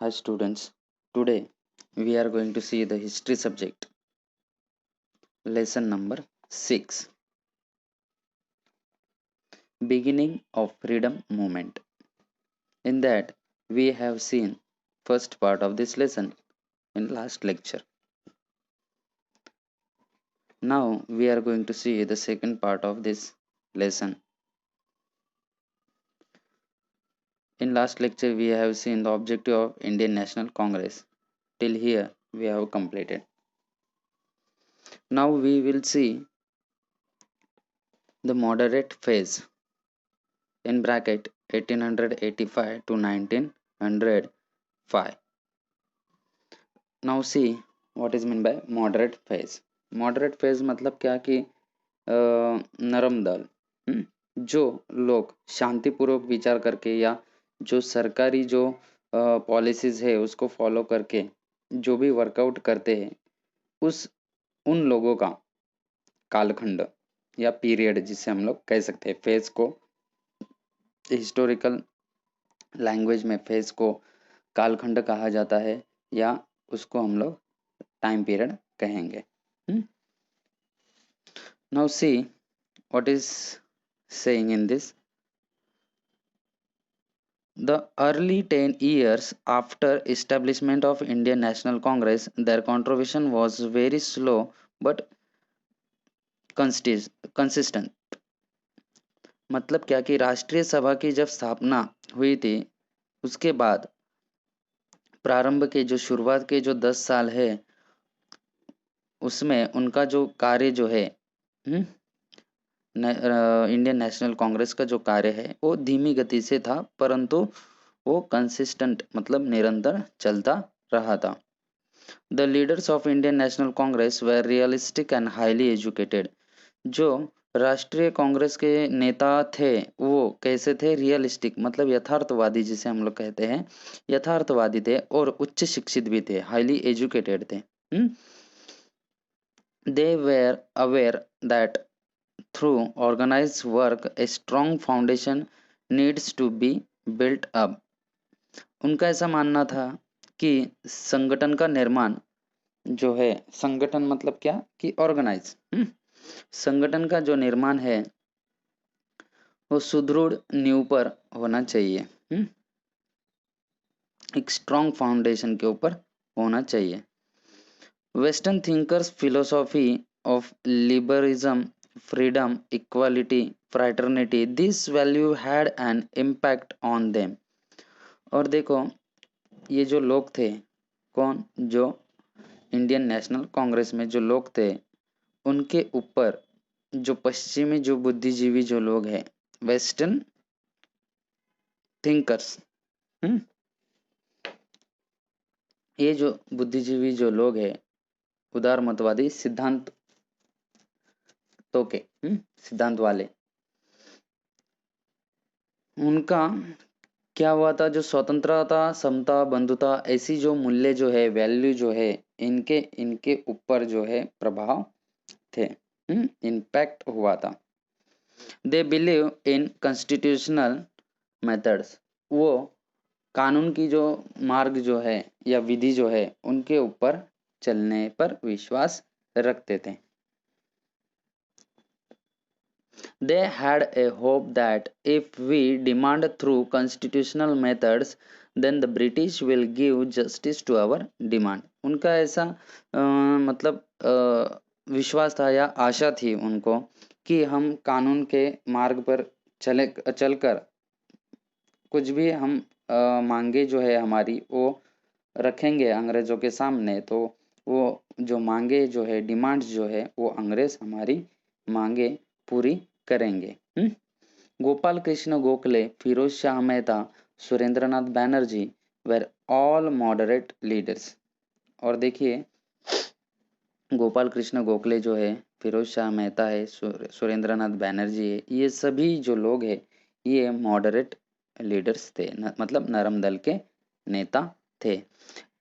Hi students, today we are going to see the history subject, lesson number 6, beginning of freedom movement. In that we have seen first part of this lesson in last lecture. Now we are going to see the second part of this lesson. In last lecture we have seen the objective of Indian National Congress. Till here we have completed. Now we will see the moderate phase in bracket 1885 to 1905. Now see what is meant by moderate phase. Moderate phase मतलब क्या कि नरम दल, जो लोग शांतिपूर्वक विचार करके या जो सरकारी जो पॉलिसीज है उसको फॉलो करके जो भी वर्कआउट करते हैं उस उन लोगों का कालखंड या पीरियड जिसे हम लोग कह सकते हैं, फेज को हिस्टोरिकल लैंग्वेज में फेज को कालखंड कहा जाता है या उसको हम लोग टाइम पीरियड कहेंगे. Now see what is saying in this. The early 10 years after establishment of Indian National Congress, their contribution was very slow but consistent. मतलब क्या कि राष्ट्रीय सभा की जब स्थापना हुई थी उसके बाद प्रारंभ के जो शुरुआत के जो 10 साल है उसमें उनका जो कार्य जो है इंडियन नेशनल कांग्रेस का जो कार्य है वो धीमी गति से था, परंतु वो कंसिस्टेंट मतलब निरंतर चलता रहा था. The leaders of Indian National Congress were realistic and highly educated. जो राष्ट्रीय कांग्रेस के नेता थे वो कैसे थे? रियलिस्टिक मतलब यथार्थवादी जिसे हम लोग कहते हैं, यथार्थवादी थे और उच्च शिक्षित भी थे, हाईली एजुकेटेड थे. They were aware that through organized work a strong foundation needs to be built up. उनका ऐसा मानना था कि संगठन का निर्माण जो है, संगठन मतलब क्या कि ऑर्गेनाइज, संगठन का जो निर्माण है वो सुदृढ़ नींव पर होना चाहिए, एक स्ट्रॉन्ग फाउंडेशन के ऊपर होना चाहिए. Western thinkers philosophy of liberalism, freedom, equality, fraternity, this value had an impact on them. और देखो ये जो लोग थे, कौन? जो इंडियन नेशनल कांग्रेस में जो लोग थे उनके ऊपर जो पश्चिमी जो बुद्धिजीवी जो लोग हैं, वेस्टर्न थिंकर्स, ये जो बुद्धिजीवी जो लोग हैं, उदार मतवादी सिद्धांत तो के सिद्धांत वाले, उनका क्या हुआ था? जो स्वतंत्रता, समता, बंधुता ऐसी जो मूल्य जो है, वैल्यू जो है, इनके इनके ऊपर जो है प्रभाव थे, इम्पैक्ट हुआ था. They believe in constitutional methods. वो कानून की जो मार्ग जो है या विधि जो है उनके ऊपर चलने पर विश्वास रखते थे. They had a hope that if we demand through constitutional methods, then the British will give justice to our demand. उनका ऐसा मतलब विश्वास था या आशा थी उनको कि हम कानून के मार्ग पर चलकर कुछ भी हम मांगे जो है हमारी वो रखेंगे अंग्रेजों के सामने, तो वो जो मांगे जो है, डिमांड्स जो है, वो अंग्रेज हमारी मांगे पूरी करेंगे. Gopal Krishna Gokhale, Firoz Shah Mehta, Surendranath Banerjee were all moderate leaders. और देखिए गोपाल कृष्ण गोखले जो है, फिरोज शाह मेहता है, सुरेंद्रनाथ बैनर्जी है, ये सभी जो लोग हैं ये मॉडरेट लीडर्स थे, मतलब नरम दल के नेता थे.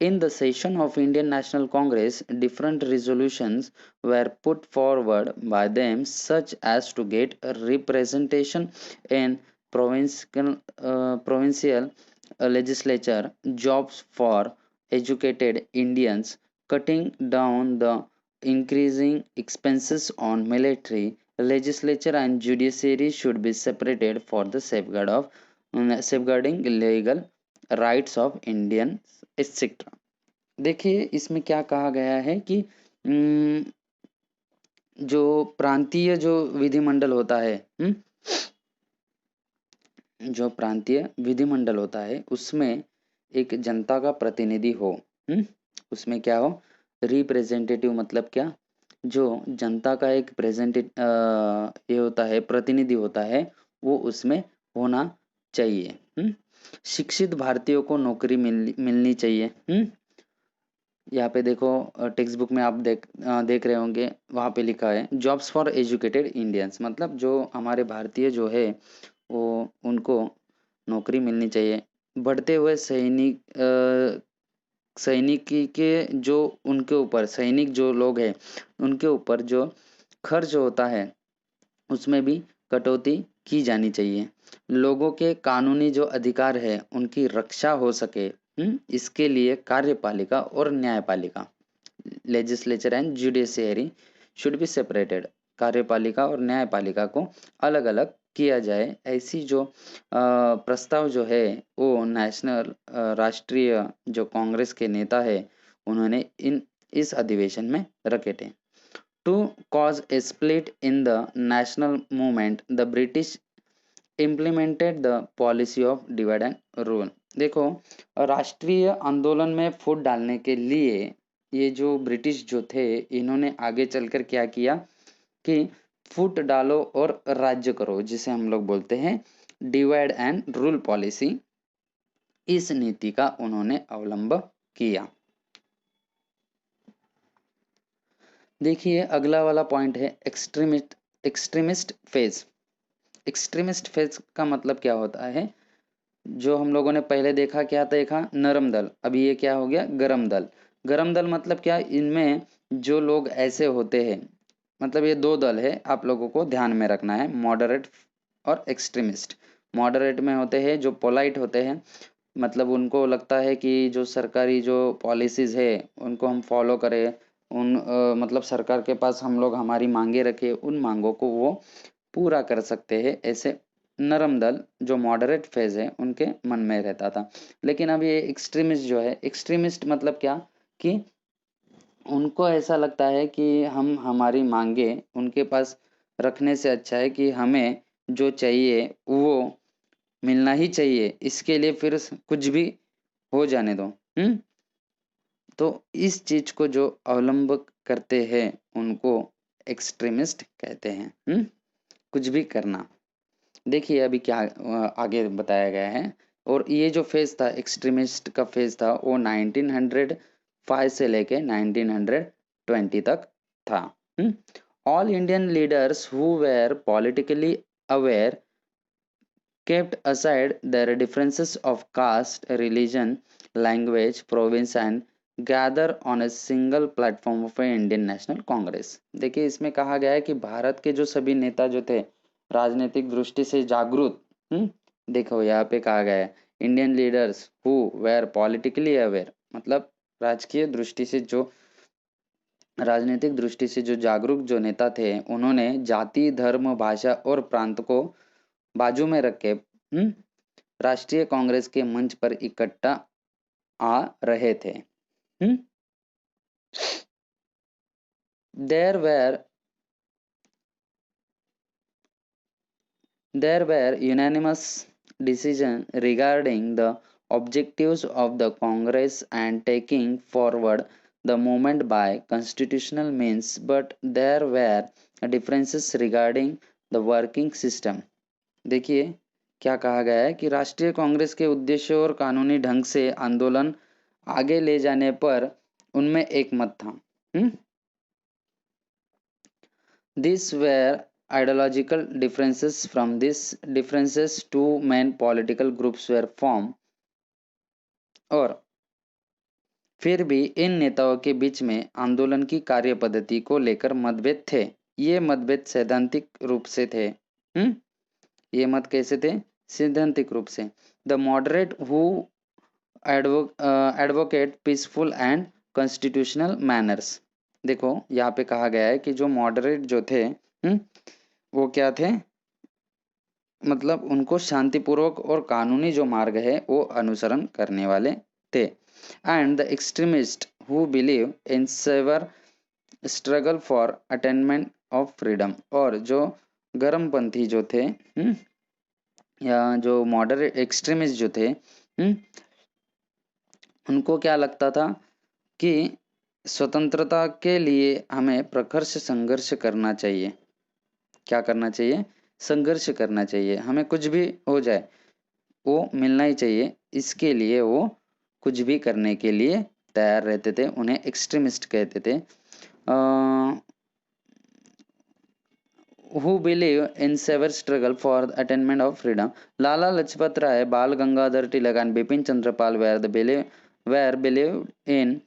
In the session of Indian National Congress, different resolutions were put forward by them such as to get a representation in provincial legislature jobs for educated Indians, cutting down the increasing expenses on military. Legislature and judiciary should be separated for the safeguarding legal rights of Indians, etc. देखिए इसमें क्या कहा गया है कि उम, जो प्रांतीय जो विधिमंडल होता है, जो प्रांतीय विधिमंडल होता है उसमें एक जनता का प्रतिनिधि हो। उसमें क्या हो, रिप्रेजेंटेटिव मतलब क्या, जो जनता का एक ये होता है, प्रतिनिधि होता है, वो उसमें होना चाहिए। शिक्षित भारतीयों को नौकरी मिलनी चाहिए। यहाँ पे देखो टेक्स्ट बुक में आप देख रहे होंगे, वहाँ पे लिखा है जॉब्स फॉर एजुकेटेड इंडियंस, मतलब जो हमारे भारतीय जो है वो उनको नौकरी मिलनी चाहिए। बढ़ते हुए सैनिक के जो उनके ऊपर सैनिक जो लोग हैं उनके ऊपर जो खर्च होता है उसमें भी कटौती की जानी चाहिए। लोगों के कानूनी जो अधिकार है उनकी रक्षा हो सके, इसके लिए कार्यपालिका और न्यायपालिका, legislature and judiciary should be separated, कार्यपालिका और न्यायपालिका को अलग अलग किया जाए। ऐसी जो प्रस्ताव जो है वो राष्ट्रीय जो कांग्रेस के नेता है उन्होंने इस अधिवेशन में रखे थे। To cause a split in the national movement, the British implemented the policy of divide and rule. देखो राष्ट्रीय आंदोलन में फूट डालने के लिए ये जो ब्रिटिश जो थे इन्होंने आगे चलकर क्या किया कि फूट डालो और राज्य करो, जिसे हम लोग बोलते हैं डिवाइड एंड रूल पॉलिसी, इस नीति का उन्होंने अवलंब किया। देखिए अगला वाला पॉइंट है एक्सट्रीमिस्ट फेज। एक्सट्रीमिस्ट फेज का मतलब क्या होता है, जो हम लोगों ने पहले देखा नरम दल, अभी ये क्या हो गया गरम दल। गरम दल मतलब क्या, इनमें जो लोग ऐसे होते हैं, मतलब ये दो दल है, आप लोगों को ध्यान में रखना है, मॉडरेट और एक्सट्रीमिस्ट। मॉडरेट में होते हैं जो पोलाइट होते हैं, मतलब उनको लगता है कि जो सरकारी जो पॉलिसीज़ है उनको हम फॉलो करें, मतलब सरकार के पास हम लोग हमारी मांगे रखें, उन मांगों को वो पूरा कर सकते हैं, ऐसे नरम दल जो मॉडरेट फेज है उनके मन में रहता था। लेकिन अब ये एक्सट्रीमिस्ट जो है, एक्सट्रीमिस्ट मतलब क्या कि उनको ऐसा लगता है कि हम हमारी मांगे उनके पास रखने से अच्छा है कि हमें जो चाहिए वो मिलना ही चाहिए, इसके लिए फिर कुछ भी हो जाने दो। तो इस चीज को जो अवलंब करते हैं उनको एक्सट्रीमिस्ट कहते हैं। कुछ भी करना। देखिए अभी क्या आगे बताया गया है, और ये जो फेज था एक्सट्रीमिस्ट का फेज था वो 1905 से लेके 1920 तक था। All Indian leaders who were politically aware kept aside their differences of caste, religion, language, province and gather on a single platform of a Indian National Congress। देखिए इसमें कहा गया है कि भारत के जो सभी नेता जो थे राजनीतिक दृष्टि से जागरूक, देखो यहाँ पे कहा गया है Indian leaders who were politically aware, मतलब राजकीय दृष्टि से जो राजनीतिक दृष्टि से जो जागरूक जो नेता थे उन्होंने जाति, धर्म, भाषा और प्रांत को बाजू में रख के राष्ट्रीय कांग्रेस के मंच पर इकट्ठा आ रहे थे। There were unanimous decision regarding the objectives of the Congress and taking forward the movement by constitutional means, but there were differences regarding the working system। देखिए क्या कहा गया है कि राष्ट्रीय कांग्रेस के उद्देश्य और कानूनी ढंग से आंदोलन आगे ले जाने पर उनमें एक मत था। These were ideological differences. From these differences, two main political groups were formed, और फिर भी इन नेताओं के बीच में आंदोलन की कार्य पद्धति को लेकर मतभेद थे। ये मतभेद सैद्धांतिक रूप से थे। ये मत कैसे थे? सैद्धांतिक रूप से। The moderate who advocate peaceful and constitutional manners. देखो यहाँ पे कहा गया है कि जो मॉडरेट जो थे, वो क्या थे, मतलब उनको शांतिपूर्वक और कानूनी जो मार्ग है वो अनुसरण करने वाले थे। And the extremist who believe in severe struggle for attainment of freedom. और जो गर्मपंथी जो थे, या जो मॉडरेट एक्सट्रीमिस्ट जो थे, उनको क्या लगता था कि स्वतंत्रता के लिए हमें प्रखर संघर्ष करना चाहिए। क्या करना चाहिए? संघर्ष करना चाहिए। हमें कुछ भी हो जाए वो मिलना ही चाहिए, इसके लिए वो कुछ भी करने के लिए तैयार रहते थे। उन्हें एक्सट्रीमिस्ट कहते थे। who believe in severe struggle for the attainment of freedom. Lala Lajpat Rai, Bal Gangadhar Tilak and Bipin Chandra Pal were believed in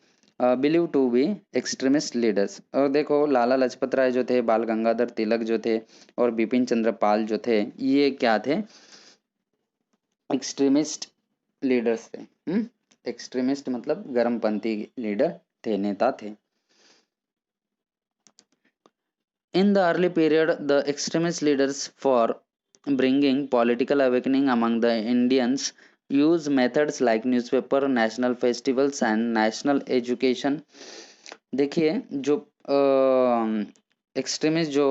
believed to be extremist leaders. और देखो लाला लाजपत राय जो थे, बाल गंगाधर तिलक जो थे और बिपिन चंद्र पाल जो थे, ये क्या थे? एक्सट्रीमिस्ट लीडर्स थे। एक्सट्रीमिस्ट मतलब गर्मपंथी लीडर थे, नेता थे। In the early period, the extremist leaders for bringing political awakening among the Indians use methods like newspaper, national festivals and national education। देखिए जो एक्सट्रीमिस्ट जो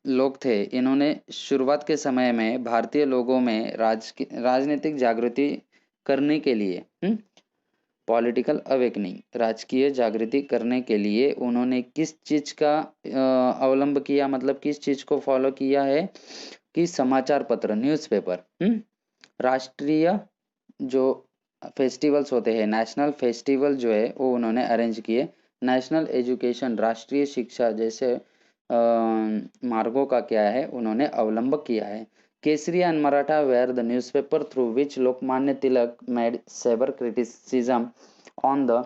लोग थे, इन्होंने शुरुआत के समय में भारतीय लोगों में राजनीतिक जागृति करने के लिए, पॉलिटिकल अवेकनिंग राजकीय जागृति करने के लिए उन्होंने किस चीज का अवलंब किया, मतलब किस चीज को फॉलो किया है कि समाचार पत्र, न्यूज़पेपर, राष्ट्रीय जो फेस्टिवल्स होते हैं, नेशनल फेस्टिवल जो है वो उन्होंने अरेंज किए। नेशनल एजुकेशन, राष्ट्रीय शिक्षा जैसे मार्गों का क्या है उन्होंने अवलंब किया है। Kesari and Maratha were the newspaper through which Lokmanya Tilak made severe criticism on the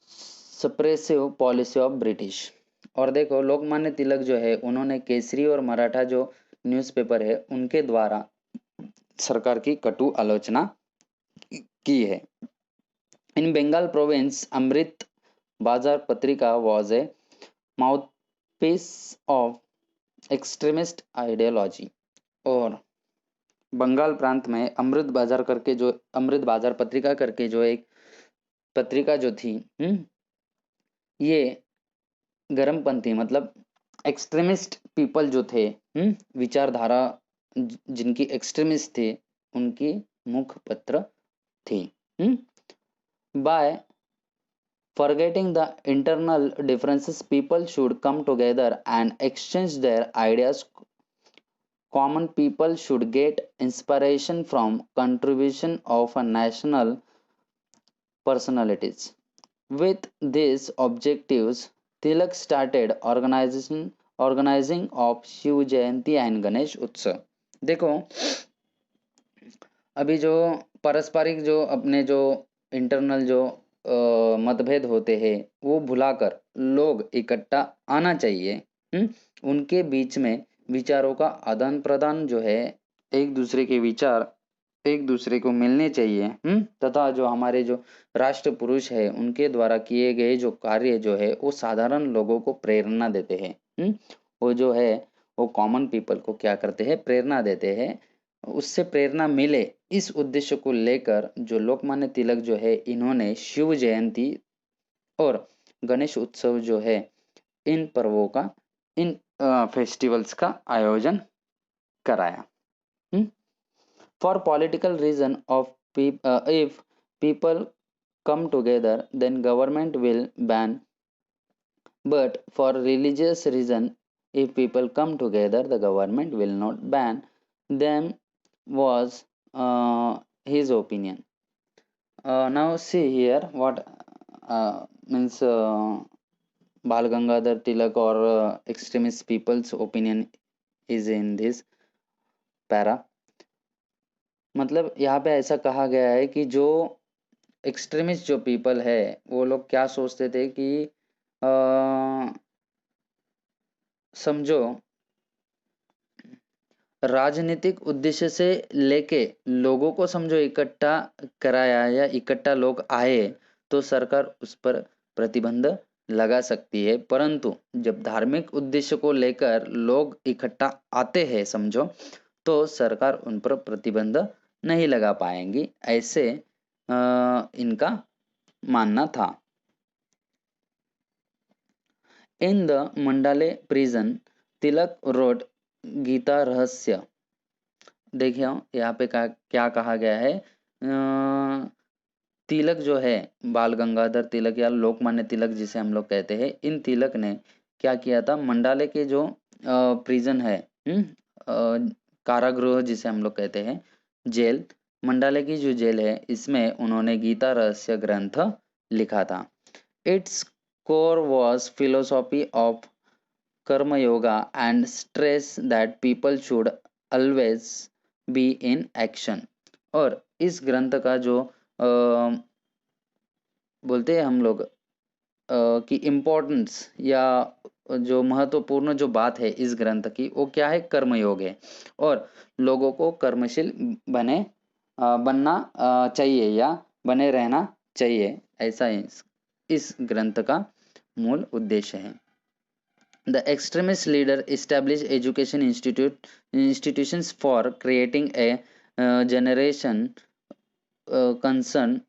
suppressive policy of British. और देखो लोकमान्य तिलक जो है उन्होंने केसरी और मराठा जो न्यूज़पेपर है उनके द्वारा सरकार की कटु आलोचना की है। इन बंगाल प्रोविंस अमृत बाजार पत्रिका was a mouthpiece of extremist ideology. और बंगाल प्रांत में अमृत बाजार पत्रिका करके जो एक पत्रिका जो थी, ये गर्मपंथी मतलब एक्सट्रीमिस्ट पीपल जो थे, विचारधारा जिनकी एक्सट्रीमिस्ट थे, उनकी मुखपत्र थी। By forgetting the internal differences, people should come together and exchange their ideas. Common people should get inspiration from contribution of a national personalities. With these objectives, Tilak started organizing of Shiv Jayanti and Ganesh Utsav. देखो अभी जो पारस्परिक जो अपने जो internal जो मतभेद होते हैं वो भुलाकर लोग इकट्ठा आना चाहिए। उनके बीच में विचारों का आदान प्रदान जो है, एक दूसरे के विचार एक दूसरे को मिलने चाहिए। तथा जो हमारे जो राष्ट्र पुरुष है उनके द्वारा किए गए जो कार्य जो है वो साधारण लोगों को प्रेरणा देते हैं। वो जो है वो कॉमन पीपल को क्या करते हैं, प्रेरणा देते हैं। उससे प्रेरणा मिले इस उद्देश्य को लेकर जो लोकमान्य तिलक जो है इन्होंने शिव जयंती और गणेश उत्सव जो है इन पर्वों का, इन फेस्टिवल्स का आयोजन कराया। For political reason of if people come together then government will ban, but for religious reason if people come together the government will not ban them, was his opinion. Now see here what means Bal Gangadhar Tilak or extremist people's opinion is in this para। मतलब यहाँ पे ऐसा कहा गया है कि जो extremist जो पीपल है वो लोग क्या सोचते थे कि समझो राजनीतिक उद्देश्य से लेके लोगों को समझो इकट्ठा कराया या इकट्ठा लोग आए तो सरकार उस पर प्रतिबंध लगा सकती है, परंतु जब धार्मिक उद्देश्य को लेकर लोग इकट्ठा आते हैं समझो, तो सरकार उन पर प्रतिबंध नहीं लगा पाएंगी, ऐसे इनका मानना था। In the Mandalay prison Tilak wrote Gita Rahasya. देखिए यहाँ पे क्या कहा गया है, तिलक जो है, बाल गंगाधर तिलक या लोकमान्य तिलक जिसे हम लोग कहते हैं, इन तिलक ने क्या किया था, मंडाले के जो प्रिजन है, कारागृह जिसे हम लोग कहते हैं, जेल, मंडाले की जो जेल है, इसमें उन्होंने गीता रहस्य ग्रंथ लिखा था। Its core was philosophy of karma yoga and stress that people should always be in action. और इस ग्रंथ का जो बोलते हैं हम लोग कि इम्पोर्टेंस या जो महत्वपूर्ण जो बात है इस ग्रंथ की, वो क्या है, कर्मयोग है, और लोगों को कर्मशील बनना चाहिए या बने रहना चाहिए, ऐसा इस ग्रंथ का मूल उद्देश्य है। The extremist leader established education institutions for creating a generation concerned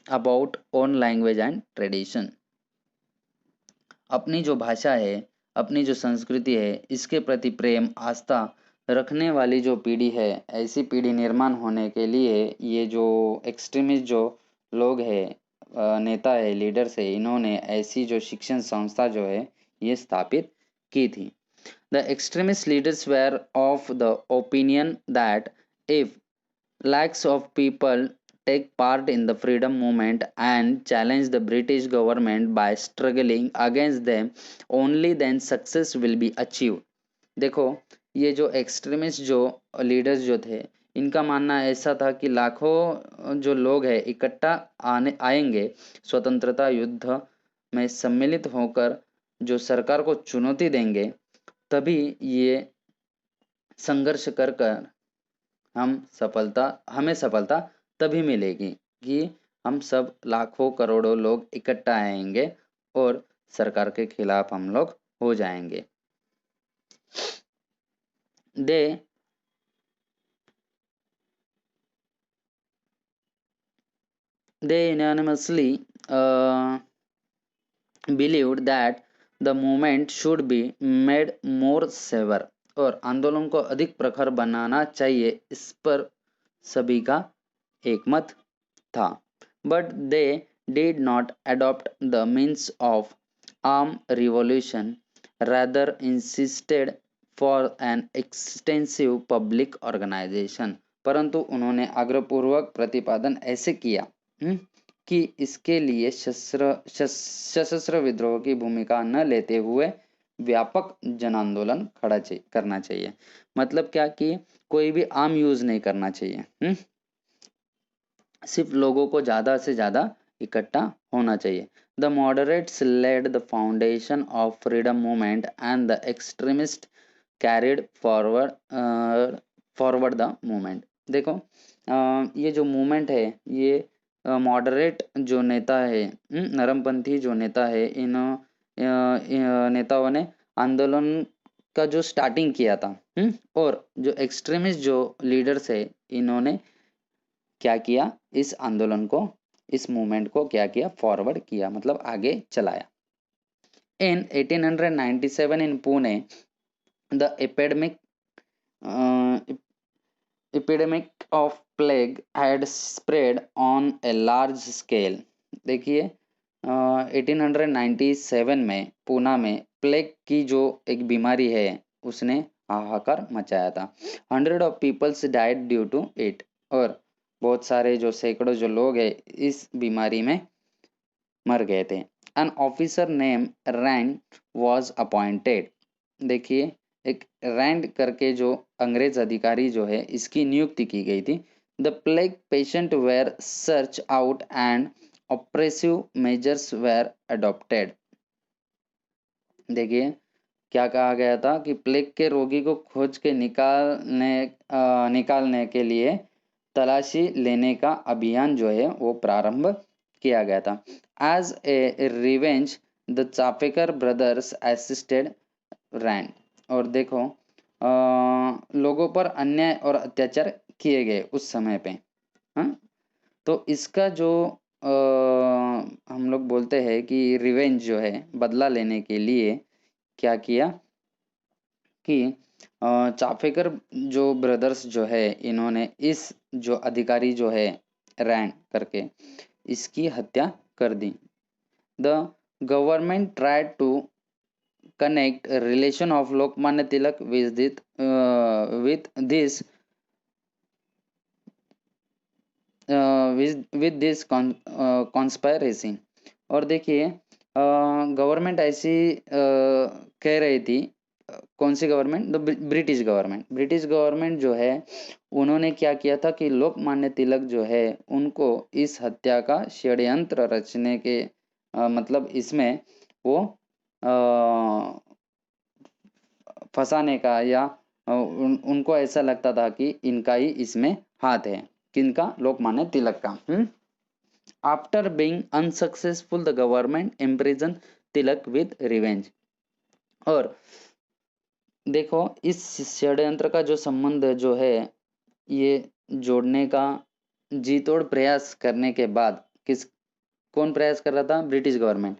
about own language and tradition। अपनी जो भाषा है, अपनी जो संस्कृति है, इसके प्रति प्रेम आस्था रखने वाली जो पीढ़ी है, ऐसी पीढ़ी निर्माण होने के लिए ये जो एक्सट्रीमिस्ट जो लोग है, नेता है, लीडर्स है, इन्होंने ऐसी जो शिक्षण संस्था जो है ये स्थापित की थी। The extremist leaders were of the opinion that if lakhs of people take part in the freedom movement and challenge the British government by struggling against them, only then success will be achieved। देखो, ये जो extremist जो leaders जो थे, इनका मानना ऐसा था कि लाखों जो लोग हैं इकट्ठा आएंगे, स्वतंत्रता युद्ध में सम्मिलित होकर जो सरकार को चुनौती देंगे, तभी ये संघर्ष कर कर हमें सफलता तभी मिलेगी कि हम सब लाखों करोड़ों लोग इकट्ठा आएंगे और सरकार के खिलाफ हम लोग हो जाएंगे। They unanimously believed that the movement should be made more severe। और आंदोलन को अधिक प्रखर बनाना चाहिए, इस पर सभी का एकमत था। But they did not adopt the means of armed revolution, rather insisted for an extensive public organization। परंतु उन्होंने आग्रहपूर्वक प्रतिपादन ऐसे किया कि इसके लिए सशस्त्र विद्रोह की भूमिका न लेते हुए व्यापक जन आंदोलन करना चाहिए। मतलब क्या कि कोई भी आम यूज नहीं करना चाहिए, सिर्फ लोगों को ज़्यादा से ज़्यादा इकट्ठा होना चाहिए। The moderates led the foundation of freedom movement and the extremist carried forward the movement. देखो, ये जो मूवमेंट है, ये मॉडरेट जो नेता है, नरमपंथी जो नेता है, इन नेताओं ने आंदोलन का जो स्टार्टिंग किया था, और जो एक्सट्रीमिस्ट जो लीडर्स है, इन्होंने क्या किया, इस आंदोलन को, इस मूवमेंट को क्या किया, फॉरवर्ड किया, मतलब आगे चलाया। In 1897 in Pune the epidemic of plague had spread on a large scale। देखिए, 1897 में पूना में प्लेग की जो एक बीमारी है, उसने हाहाकार मचाया था। 100 of peoples died due to it। और बहुत सारे जो सैकड़ों जो लोग हैं इस बीमारी में मर गए थे। An officer name Rand was appointed. देखिए, एक रैंड करके जो अंग्रेज अधिकारी जो है, इसकी नियुक्ति की गई थी। The plague patient were search out and oppressive measures were adopted. देखिए, क्या कहा गया था कि प्लेग के रोगी को खोज के निकालने के लिए तलाशी लेने का अभियान जो है वो प्रारंभ किया गया था। As a revenge the Chapekar brothers assisted Rand. और देखो लोगों पर अन्याय और अत्याचार किए गए उस समय पे। हाँ, तो इसका जो हम लोग बोलते हैं कि रिवेंज जो है बदला लेने के लिए क्या किया कि चाफेकर जो ब्रदर्स जो है इन्होंने इस जो अधिकारी जो है रैंड करके इसकी हत्या कर दी। The government tried to connect a relation of Lokmanya Tilak with this with this conspiracy। और देखिए गवर्नमेंट ऐसी कह रही थी, कौन सी government? The British government. British government जो है उन्होंने क्या किया था कि लोकमान्य तिलक जो है उनको इस हत्या का षड्यंत्र रचने के मतलब इसमें वो फंसाने का या उनको ऐसा लगता था कि इनका ही इसमें हाथ है। किनका? लोकमान्य तिलक का। After being unsuccessful the government imprison Tilak with revenge. और देखो इस षड्यंत्र का जो संबंध जो है ये जोड़ने का जी तोड़ प्रयास करने के बाद कौन प्रयास कर रहा था? British government.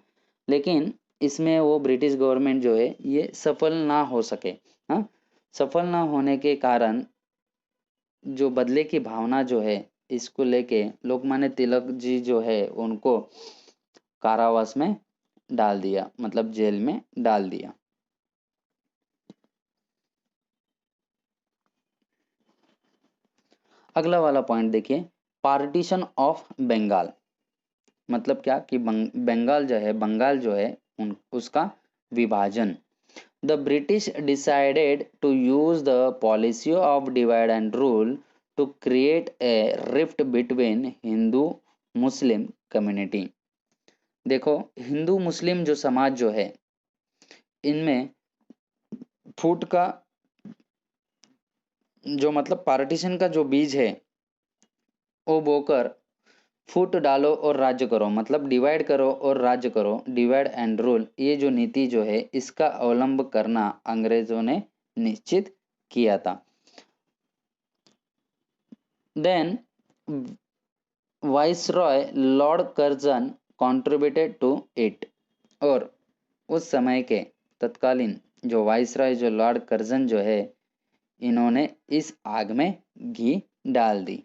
लेकिन इसमें वो ब्रिटिश गवर्नमेंट जो है ये सफल ना हो सके। हाँ, सफल ना होने के कारण जो बदले की भावना जो है इसको लेके लोकमान्य तिलक जी जो है उनको कारावास में डाल दिया, मतलब जेल में डाल दिया। अगला वाला पॉइंट देखिए, पार्टीशन ऑफ बंगाल। मतलब क्या कि बंगाल जो है, बंगाल जो है उसका विभाजन। The British decided to use the policy of divide and rule to create a rift between Hindu Muslim community। देखो हिंदू मुस्लिम जो समाज जो है इनमें फूट का जो मतलब पार्टीशन का जो बीज है वो बोकर फूट डालो और राज्य करो, मतलब डिवाइड करो और राज्य करो, डिवाइड एंड रूल, ये जो नीति जो है इसका अवलंब करना अंग्रेजों ने निश्चित किया था। Then viceroy Lord Curzon contributed to it. और उस समय के तत्कालीन जो वाइसरॉय जो लॉर्ड कर्जन जो है इन्होंने इस आग में घी डाल दी।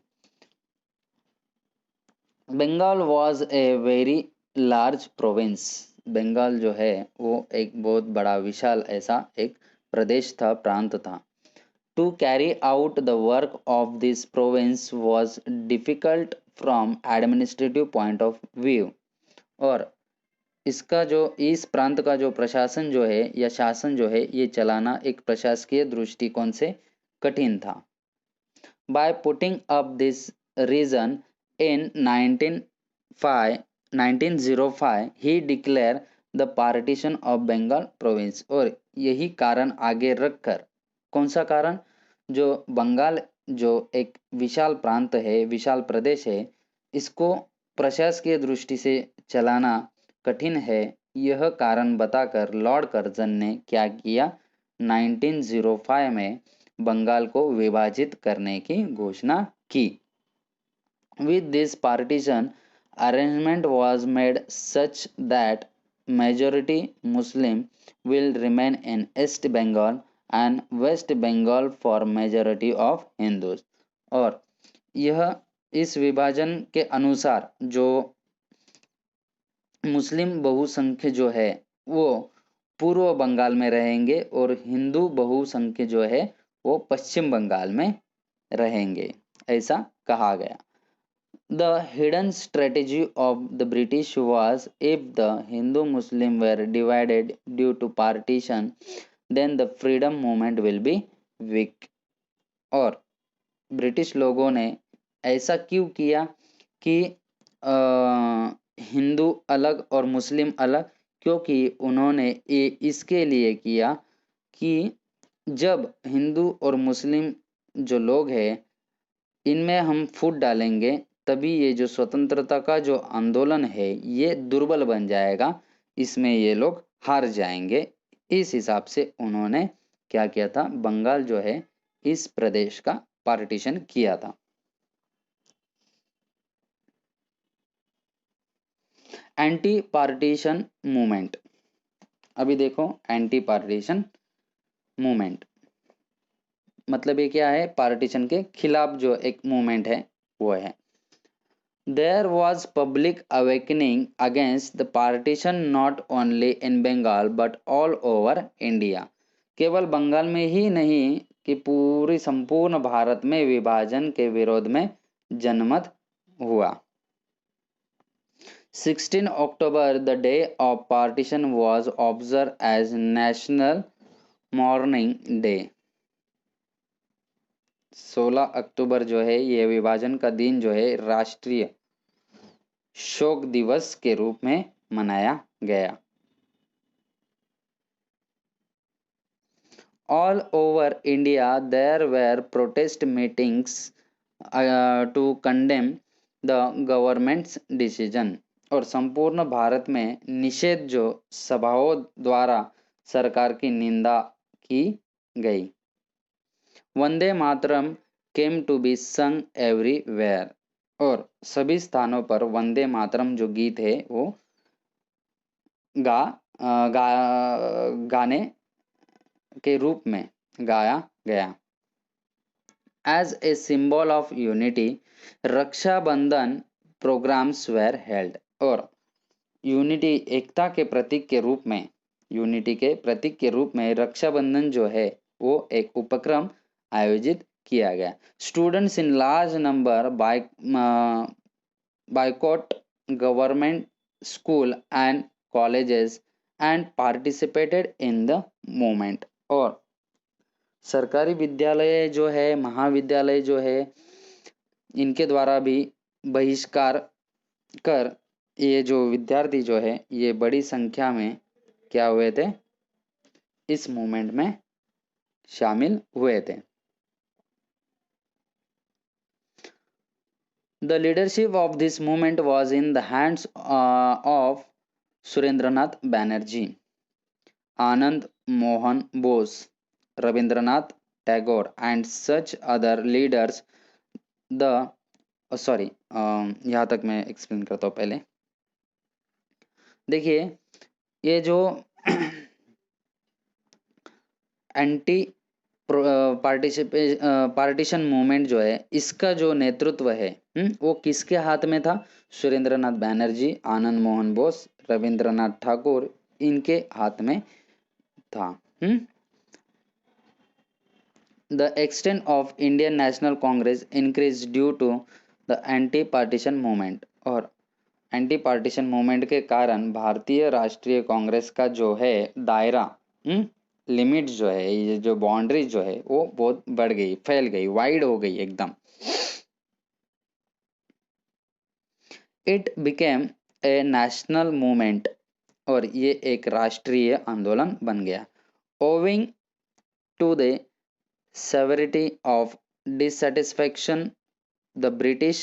Bengal was a very large province. Bengal जो है वो एक बहुत बड़ा विशाल ऐसा एक प्रदेश था, प्रांत था। To carry out the work of this province was difficult from administrative point of view. और इसका जो इस प्रांत का जो प्रशासन जो है या शासन जो है ये चलाना एक प्रशासकीय दृष्टिकोण से कठिन था। By putting up this region in 1905, he declared the partition of Bengal province। और यही कारण आगे रखकर, कौन सा कारण? जो बंगाल जो एक विशाल प्रांत है, विशाल प्रदेश है, इसको प्रशासकीय दृष्टि से चलाना कठिन है, यह कारण बताकर लॉर्ड कर्जन ने क्या किया? 1905 में बंगाल को विभाजित करने की घोषणा की। With this partition, arrangement was made such that majority Muslim will remain in East Bengal and West Bengal for majority of Hindus। और यह इस विभाजन के अनुसार जो मुस्लिम बहुसंख्य जो है वो पूर्व बंगाल में रहेंगे और हिंदू बहुसंख्य जो है वो पश्चिम बंगाल में रहेंगे, ऐसा कहा गया। The hidden strategy of the British was, if the Hindu Muslim were divided due to partition, then the freedom movement will be weak। और ब्रिटिश लोगों ने ऐसा क्यों किया कि हिंदू अलग और मुस्लिम अलग? क्योंकि उन्होंने ये इसके लिए किया कि जब हिंदू और मुस्लिम जो लोग हैं इनमें हम फूट डालेंगे तभी ये जो स्वतंत्रता का जो आंदोलन है ये दुर्बल बन जाएगा, इसमें ये लोग हार जाएंगे। इस हिसाब से उन्होंने क्या किया था, बंगाल जो है इस प्रदेश का पार्टीशन किया था। एंटी पार्टीशन मूवमेंट, अभी देखो एंटी पार्टीशन मूवमेंट मतलब ये क्या है, पार्टीशन के खिलाफ जो एक मूवमेंट है वो है। There was public awakening against the partition not only in Bengal but all over India. केवल बंगाल में ही नहीं कि पूरी संपूर्ण भारत में विभाजन के विरोध में जनमत हुआ। 16 October, the day of partition, was observed as National Mourning Day. 16 अक्टूबर जो है ये विभाजन का दिन जो है राष्ट्रीय शोक दिवस के रूप में मनाया गया। All over India there were protest meetings to condemn the government's decision। और संपूर्ण भारत में निषेध जो सभाओं द्वारा सरकार की निंदा की गई। Vande Mataram came to be संग एवरीवेयर, और सभी स्थानों पर वंदे मातरम जो गीत है वो गा, गा गाने के रूप में गाया गया। As a symbol of unity Rakshabandhan programs were held, और यूनिटी एकता के प्रतीक के रूप में, यूनिटी के प्रतीक के रूप में रक्षाबंधन जो है वो एक उपक्रम आयोजित किया गया। Students in large number boycott government school and colleges and participated in the movement, और सरकारी विद्यालय जो है, महाविद्यालय जो है, इनके द्वारा भी बहिष्कार कर ये जो विद्यार्थी जो है ये बड़ी संख्या में क्या हुए थे, इस मूवमेंट में शामिल हुए थे। The leadership of this movement was in the hands of Surendranath Banerjee, Anand Mohan Bose, Rabindranath Tagore and such other leaders। The sorry यहाँ तक मैं एक्सप्लेन करता हूँ पहले। देखिए ये जो एंटी पार्टीशन मूवमेंट जो है इसका जो नेतृत्व है वो किसके हाथ में था, सुरेंद्रनाथ बैनर्जी, आनंद मोहन बोस, रविंद्रनाथ ठाकुर, इनके हाथ में था। The extent of Indian National Congress increased due to the anti-partition movement, और एंटी पार्टीशन मूवमेंट के कारण भारतीय राष्ट्रीय कांग्रेस का जो है दायरा, लिमिट जो है, ये जो बाउंड्री जो है वो बहुत बढ़ गई, फैल गई, वाइड हो गई एकदम। It became a national movement, और ये एक राष्ट्रीय आंदोलन बन गया। Owing to the severity of dissatisfaction the British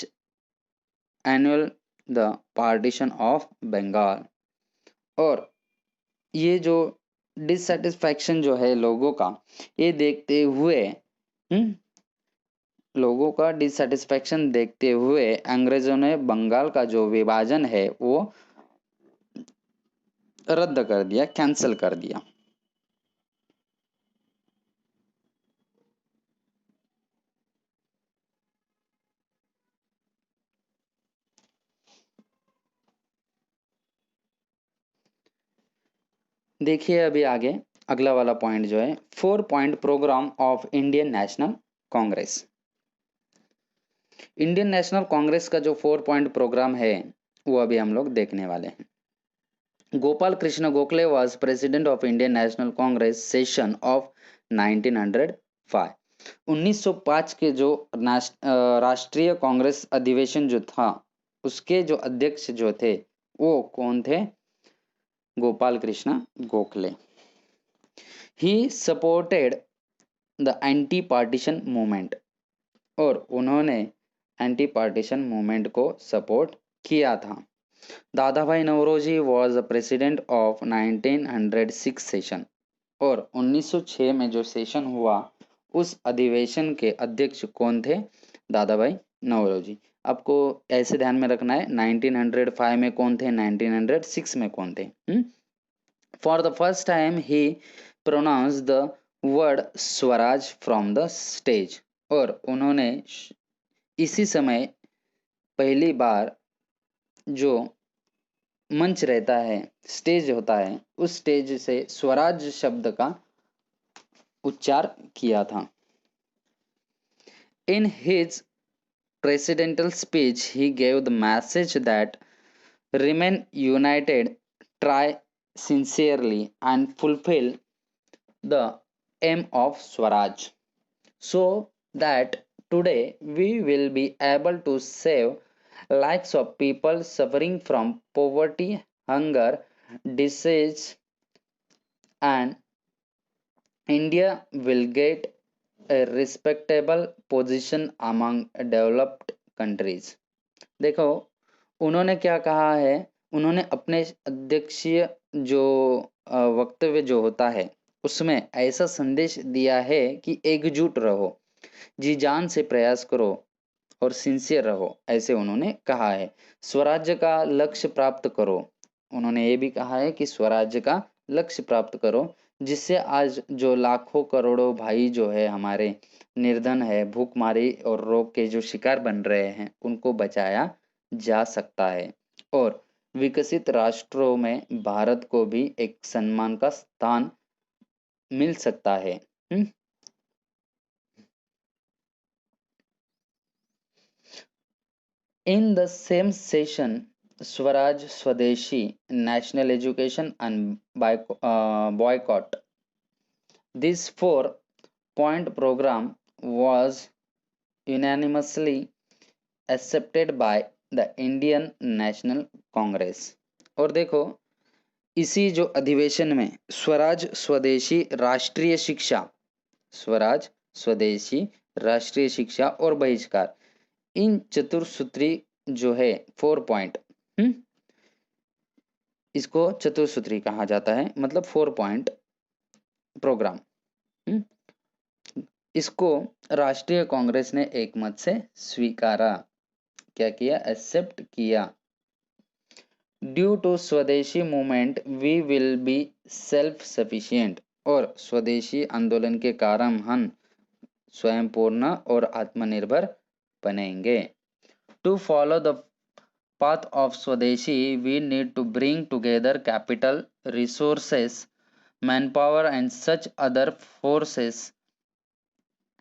annulled the partition of Bengal, और ये जो डिससेटिस्फैक्शन जो है लोगों का, ये देखते हुए लोगों का डिससेटिस्फैक्शन देखते हुए अंग्रेजों ने बंगाल का जो विभाजन है वो रद्द कर दिया, कैंसिल कर दिया। देखिए अभी आगे अगला वाला पॉइंट जो है 4 point program of Indian National Congress. Indian National Congress का जो 4 पॉइंट प्रोग्राम है वो अभी हम लोग देखने वाले हैं। Gopal Krishna Gokhale was president of Indian National Congress session of 1905। 1905 के जो राष्ट्रीय कांग्रेस अधिवेशन जो था उसके जो अध्यक्ष जो थे वो कौन थे, Gopal Krishna Gokhale. He supported the anti partition movement, और उन्होंने एंटी पार्टीशन मूवमेंट को सपोर्ट किया था। Dadabhai Naoroji was the president of 1906 session, और 1906 में जो सेशन हुआ उस अधिवेशन के अध्यक्ष कौन थे? दादा भाई नौरोजी। आपको ऐसे ध्यान में रखना है 1905 में कौन थे, 1906 में कौन थे। For the first time he pronounce the word swaraj from the stage, और उन्होंने इसी समय पहली बार जो मंच रहता है, स्टेज होता है, उस स्टेज से स्वराज शब्द का उच्चार किया था। In his presidential speech he gave the message that remain united, try sincerely and fulfill the aim of Swaraj, so that today we will be able to save lives of people suffering from poverty, hunger, disease, and India will get a respectable position among developed countries। देखो उन्होंने क्या कहा है, उन्होंने अपने अध्यक्षीय जो वक्तव्य जो होता है उसमें ऐसा संदेश दिया है कि एकजुट रहो, जी जान से प्रयास करो और सिंसियर रहो, ऐसे उन्होंने कहा है। स्वराज्य का लक्ष्य प्राप्त करो, उन्होंने ये भी कहा है कि स्वराज्य का लक्ष्य प्राप्त करो, जिससे आज जो लाखों करोड़ों भाई जो है हमारे निर्धन है, भूखमारी और रोग के जो शिकार बन रहे हैं, उनको बचाया जा सकता है, और विकसित राष्ट्रों में भारत को भी एक सम्मान का स्थान मिल सकता है। In the same session, Swaraj Swadeshi, National Education and Boycott. This four-point program was unanimously accepted by the Indian National Congress। और देखो इसी जो अधिवेशन में स्वराज स्वदेशी राष्ट्रीय शिक्षा, स्वराज स्वदेशी राष्ट्रीय शिक्षा और बहिष्कार, इन चतुर्सूत्री जो है 4 पॉइंट, इसको चतुर्सूत्री कहा जाता है, मतलब 4 पॉइंट प्रोग्राम। इसको राष्ट्रीय कांग्रेस ने एक मत से स्वीकारा, क्या किया? एक्सेप्ट किया। Due to swadeshi movement we will be self sufficient, और स्वदेशी आंदोलन के कारण हम स्वयं पूर्ण और आत्मनिर्भर बनेंगे। To follow the path of Swadeshi, we need to bring together capital, resources, manpower and such other forces,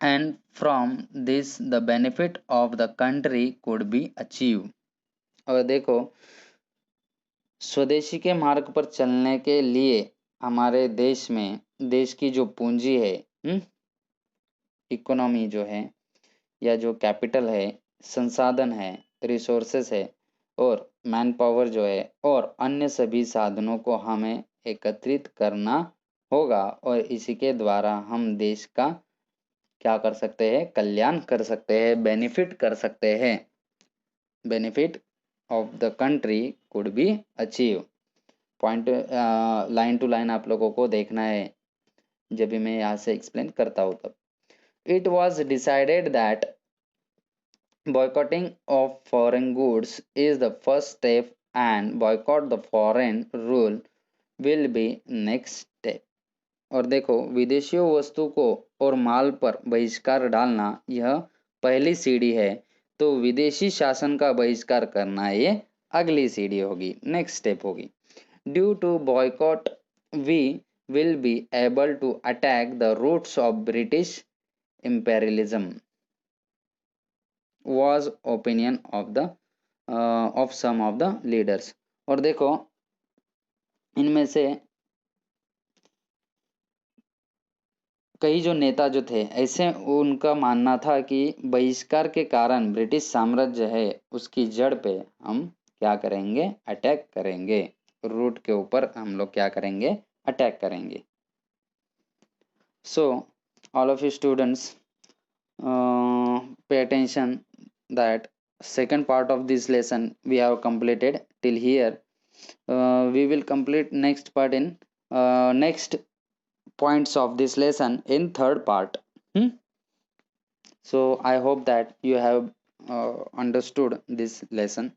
and from this the benefit of the country could be achieved। और देखो स्वदेशी के मार्ग पर चलने के लिए हमारे देश में, देश की जो पूंजी है, इकोनॉमी जो है, या जो कैपिटल है, संसाधन है, रिसोर्सेस है, और मैन पावर जो है, और अन्य सभी साधनों को हमें एकत्रित करना होगा, और इसी के द्वारा हम देश का क्या कर सकते हैं? कल्याण कर सकते हैं, बेनिफिट कर सकते हैं। Benefit of the country could be achieve. Point line to line आप लोगों को देखना है जब भी मैं यहाँ से एक्सप्लेन करता हूँ तब। It was decided that boycotting of foreign goods is the first step and boycott the foreign rule will be next step। और देखो विदेशियों वस्तु को और माल पर बहिष्कार डालना यह पहली सीढ़ी है, तो विदेशी शासन का बहिष्कार करना ये अगली सीढ़ी होगी, नेक्स्ट स्टेप होगी। Due to boycott we will be able to attack the roots of British imperialism was opinion of some of the leaders। और देखो इनमें से कई जो नेता जो थे, ऐसे उनका मानना था कि बहिष्कार के कारण ब्रिटिश साम्राज्य है उसकी जड़ पे हम क्या करेंगे? अटैक करेंगे, रूट के ऊपर हम लोग क्या करेंगे? अटैक करेंगे। So all of you students, pay attention that second part of this lesson we have completed till here. We will complete next part in next points of this lesson in third part. Hmm? So I hope that you have understood this lesson.